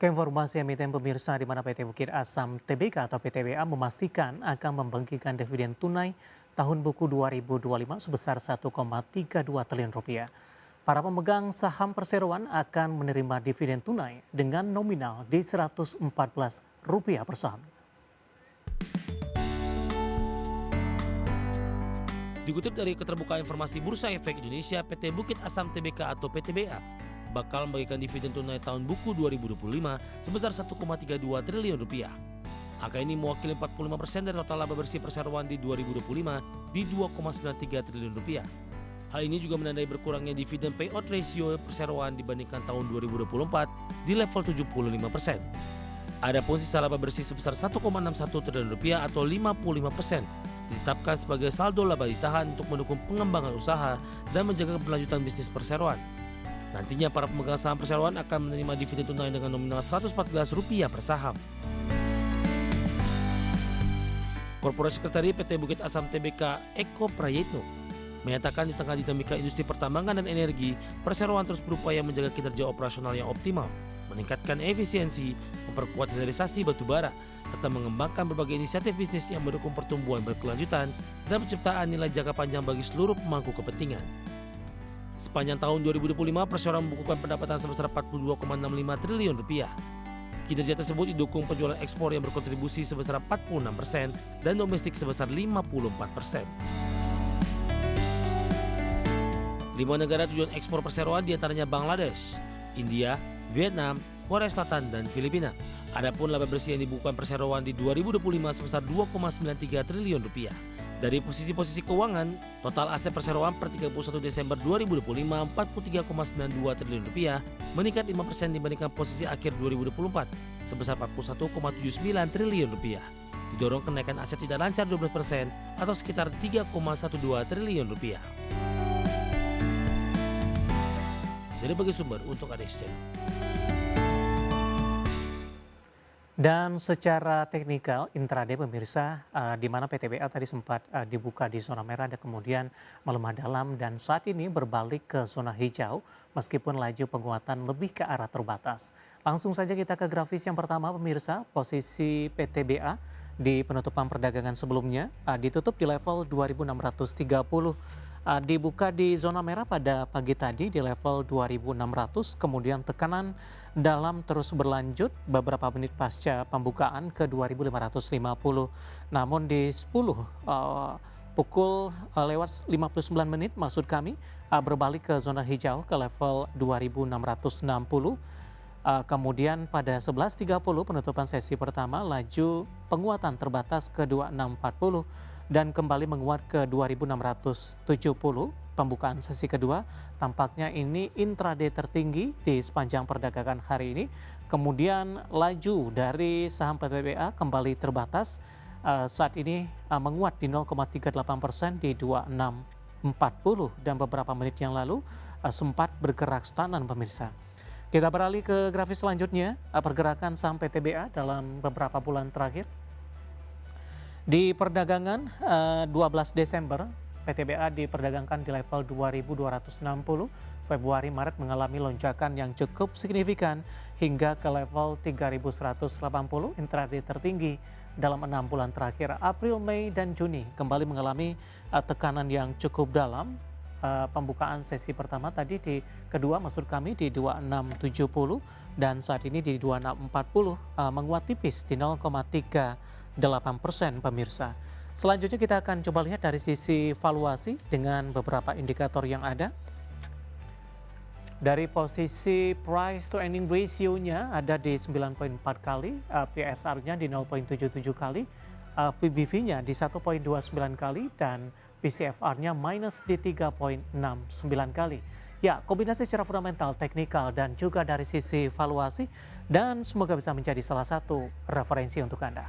Keinformasi emiten pemirsa di mana PT Bukit Asam Tbk atau PTBA memastikan akan membagikan dividen tunai tahun buku 2025 sebesar 1,32 triliun rupiah. Para pemegang saham perseroan akan menerima dividen tunai dengan nominal di Rp114 per saham. Dikutip dari Keterbukaan Informasi Bursa Efek Indonesia, PT Bukit Asam Tbk atau PTBA bakal membagikan dividen tunai tahun buku 2025 sebesar 1,32 triliun rupiah. Angka ini mewakili 45% dari total laba bersih perseroan di 2025 di 2,93 triliun rupiah. Hal ini juga menandai berkurangnya dividen payout ratio perseroan dibandingkan tahun 2024 di level 75%. Adapun sisa laba bersih sebesar 1,61 triliun rupiah atau 55% ditetapkan sebagai saldo laba ditahan untuk mendukung pengembangan usaha dan menjaga keberlanjutan bisnis perseroan. Nantinya para pemegang saham perseroan akan menerima dividen tunai dengan nominal Rp114 per saham. Korporasi Sekretari PT Bukit Asam Tbk Eko Prayitno menyatakan di tengah dinamika industri pertambangan dan energi, perseroan terus berupaya menjaga kinerja operasional yang optimal, meningkatkan efisiensi, memperkuat hilirisasi batubara, serta mengembangkan berbagai inisiatif bisnis yang mendukung pertumbuhan berkelanjutan dan penciptaan nilai jangka panjang bagi seluruh pemangku kepentingan. Sepanjang tahun 2025, perseroan membukukan pendapatan sebesar Rp42,65 triliun. Kinerja tersebut didukung penjualan ekspor yang berkontribusi sebesar 46% dan domestik sebesar 54%. 5 negara tujuan ekspor perseroan diantaranya Bangladesh, India, Vietnam, Korea Selatan, dan Filipina. Adapun laba bersih yang dibukukan perseroan di 2025 sebesar Rp2,93 triliun. Dari posisi-posisi keuangan, total aset perseroan per 31 Desember 2025 Rp43,92 triliun, meningkat 5% dibandingkan posisi akhir 2024 sebesar Rp41,79 triliun. Didorong kenaikan aset tidak lancar 12% atau sekitar Rp3,12 triliun. Dari berbagai sumber untuk ADX Channel. Dan secara teknikal intraday pemirsa di mana PTBA tadi sempat dibuka di zona merah dan kemudian melemah dalam dan saat ini berbalik ke zona hijau meskipun laju penguatan lebih ke arah terbatas. Langsung saja kita ke grafis yang pertama pemirsa, posisi PTBA di penutupan perdagangan sebelumnya ditutup di level 2630. Dibuka di zona merah pada pagi tadi di level 2600, kemudian tekanan dalam terus berlanjut beberapa menit pasca pembukaan ke 2550. Namun di 10 pukul lewat 59 menit maksud kami berbalik ke zona hijau ke level 2660. Kemudian pada 11.30 penutupan sesi pertama laju penguatan terbatas ke 2640 dan kembali menguat ke 2670. Pembukaan sesi kedua tampaknya ini intraday tertinggi di sepanjang perdagangan hari ini. Kemudian laju dari saham PTBA kembali terbatas saat ini menguat di 0,38% di 2640 dan beberapa menit yang lalu sempat bergerak stagnan pemirsa. Kita beralih ke grafis selanjutnya, pergerakan saham PTBA dalam beberapa bulan terakhir. Di perdagangan 12 Desember, PTBA diperdagangkan di level 2260, Februari Maret mengalami lonjakan yang cukup signifikan hingga ke level 3180 intraday tertinggi dalam 6 bulan terakhir. April, Mei, dan Juni kembali mengalami tekanan yang cukup dalam. Pembukaan sesi pertama tadi di kedua maksud kami di 2670 dan saat ini di 2640 menguat tipis di 0,38% pemirsa. Selanjutnya kita akan coba lihat dari sisi valuasi dengan beberapa indikator yang ada. Dari posisi price to earning ratio-nya ada di 9,4 kali, PSR-nya di 0,77 kali, PBV-nya di 1,29 kali dan PCFR-nya minus di 3,69 kali. Ya, kombinasi secara fundamental, teknikal, dan juga dari sisi valuasi, dan semoga bisa menjadi salah satu referensi untuk Anda.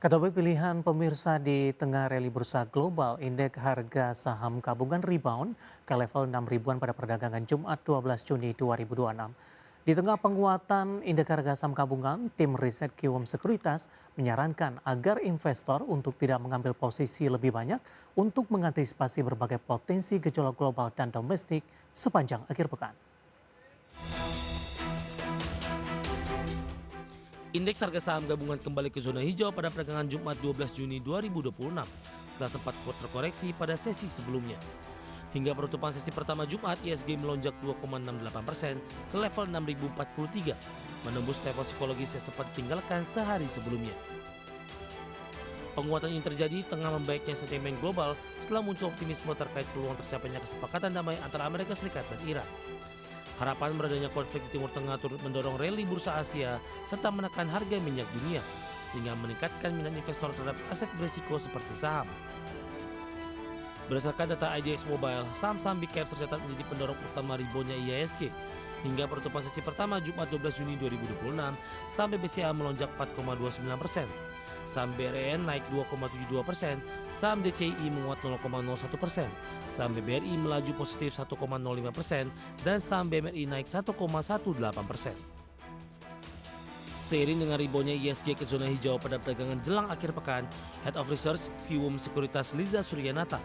Kategori pilihan pemirsa di tengah rally bursa global, indeks harga saham gabungan rebound ke level 6 ribuan pada perdagangan Jumat 12 Juni 2026. Di tengah penguatan indeks harga saham gabungan, tim riset Kiwom Sekuritas menyarankan agar investor untuk tidak mengambil posisi lebih banyak untuk mengantisipasi berbagai potensi gejolak global dan domestik sepanjang akhir pekan. Indeks harga saham gabungan kembali ke zona hijau pada perdagangan Jumat 12 Juni 2026 setelah sempat terkoreksi pada sesi sebelumnya. Hingga penutupan sesi pertama Jumat, ISG melonjak 2,68% ke level 6.043, menembus level psikologis yang sempat ditinggalkan sehari sebelumnya. Penguatan ini terjadi tengah membaiknya sentimen global setelah muncul optimisme terkait peluang tercapainya kesepakatan damai antara Amerika Serikat dan Iran. Harapan meredanya konflik di Timur Tengah turut mendorong rally bursa Asia serta menekan harga minyak dunia, sehingga meningkatkan minat investor terhadap aset berisiko seperti saham. Berdasarkan data IDX Mobile, saham-saham big cap tercatat menjadi pendorong utama reboundnya IHSG. Hingga penutupan sesi pertama Jumat 12 Juni 2026, saham BBCA melonjak 4,29%, saham BRN naik 2,72%, saham DCI menguat 0,01%, saham BBRI melaju positif 1,05%, dan saham BMRI naik 1,18%. Seiring dengan reboundnya ISG ke zona hijau pada perdagangan jelang akhir pekan, Head of Research Kiwom Sekuritas Liza Suryanata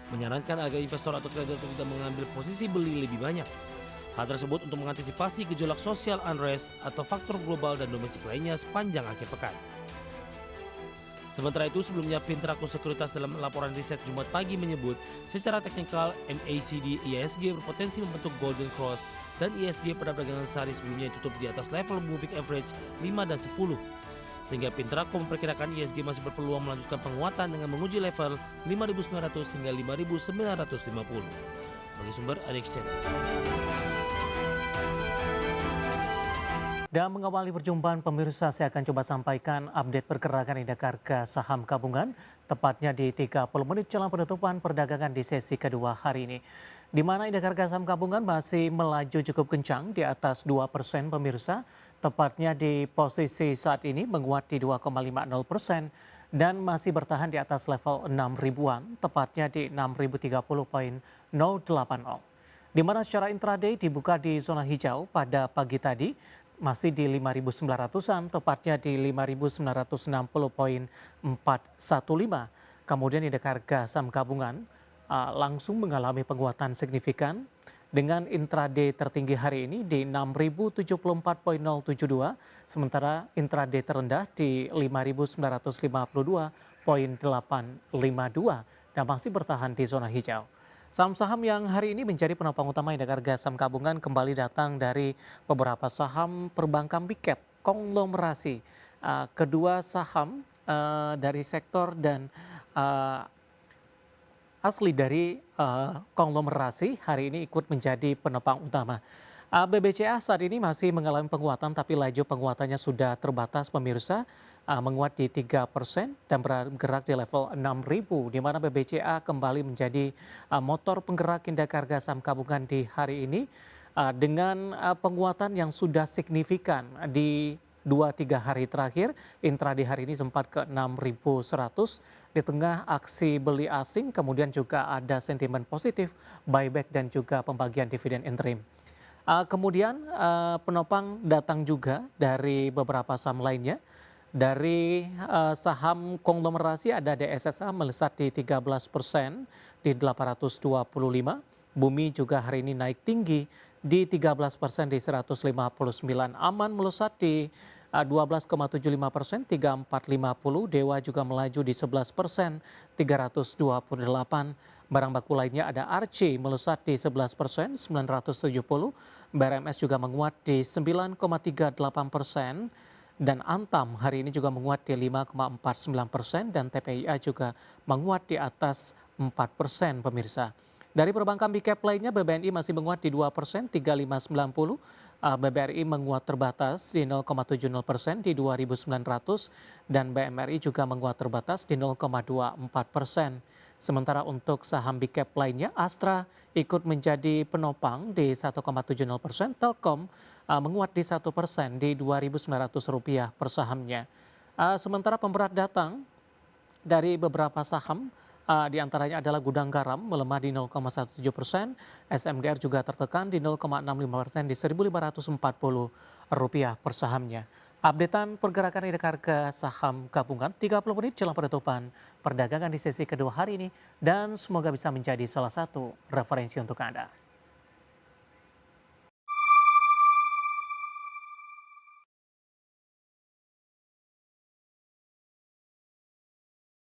menyarankan agar investor atau trader tidak mengambil posisi beli lebih banyak. Hal tersebut untuk mengantisipasi gejolak sosial unrest atau faktor global dan domestik lainnya sepanjang akhir pekan. Sementara itu, sebelumnya Pintraku Sekuritas dalam laporan riset Jumat pagi menyebut secara teknikal MACD IHSG berpotensi membentuk Golden Cross dan IHSG pada perdagangan sehari sebelumnya tutup di atas level moving average 5 dan 10. Sehingga Pintraku memperkirakan IHSG masih berpeluang melanjutkan penguatan dengan menguji level 5.900 hingga 5.950. Bagi sumber ADX Channel. Dan mengawali perjumpaan pemirsa, saya akan coba sampaikan update pergerakan indeks harga saham gabungan tepatnya di 30 menit jelang penutupan perdagangan di sesi kedua hari ini. Di mana indeks harga saham gabungan masih melaju cukup kencang di atas 2% pemirsa, tepatnya di posisi saat ini menguat di 2,50% dan masih bertahan di atas level 6 ribuan, tepatnya di 6.030.080. Di mana secara intraday dibuka di zona hijau pada pagi tadi, masih di 5.900-an, tepatnya di 5.960.415. Kemudian indeks harga saham gabungan langsung mengalami penguatan signifikan dengan intraday tertinggi hari ini di 6.074.072, sementara intraday terendah di 5.952.852 dan masih bertahan di zona hijau. Saham-saham yang hari ini menjadi penopang utama indeks harga saham gabungan kembali datang dari beberapa saham perbankan big cap, konglomerasi. Kedua saham dari sektor dan asli dari konglomerasi hari ini ikut menjadi penopang utama. BBCA saat ini masih mengalami penguatan tapi laju penguatannya sudah terbatas pemirsa, menguat di 3% dan bergerak di level 6.000 di mana BBCA kembali menjadi motor penggerak indeks harga saham gabungan di hari ini dengan penguatan yang sudah signifikan di 2-3 hari terakhir. Intraday hari ini sempat ke 6.100 di tengah aksi beli asing, kemudian juga ada sentimen positif buyback dan juga pembagian dividen interim. Kemudian penopang datang juga dari beberapa saham lainnya. Dari saham konglomerasi ada DSSA melesat di 13% di 825. Bumi juga hari ini naik tinggi di 13% di 159. Aman melesat di 12,75%, 3450. Dewa juga melaju di 11%, 328. Barang baku lainnya ada Archie melesat di 11%, 970. BRMS juga menguat di 9,38%. Dan Antam hari ini juga menguat di 5,49% dan TPIA juga menguat di atas 4% pemirsa. Dari perbankan big cap lainnya BBNI masih menguat di 2%, 3590. BBRI menguat terbatas di 0,70% di 2.900 dan BMRI juga menguat terbatas di 0,24%. Sementara untuk saham big cap lainnya, Astra ikut menjadi penopang di 1,70%, Telkom menguat di 1% di Rp2.900 per sahamnya. Sementara pemberat datang dari beberapa saham Di antaranya adalah Gudang Garam melemah di 0,17%, SMGR juga tertekan di 0,65% di Rp1.540 per sahamnya. Updatean pergerakan indeks harga saham gabungan 30 menit jelang penutupan perdagangan di sesi kedua hari ini dan semoga bisa menjadi salah satu referensi untuk Anda.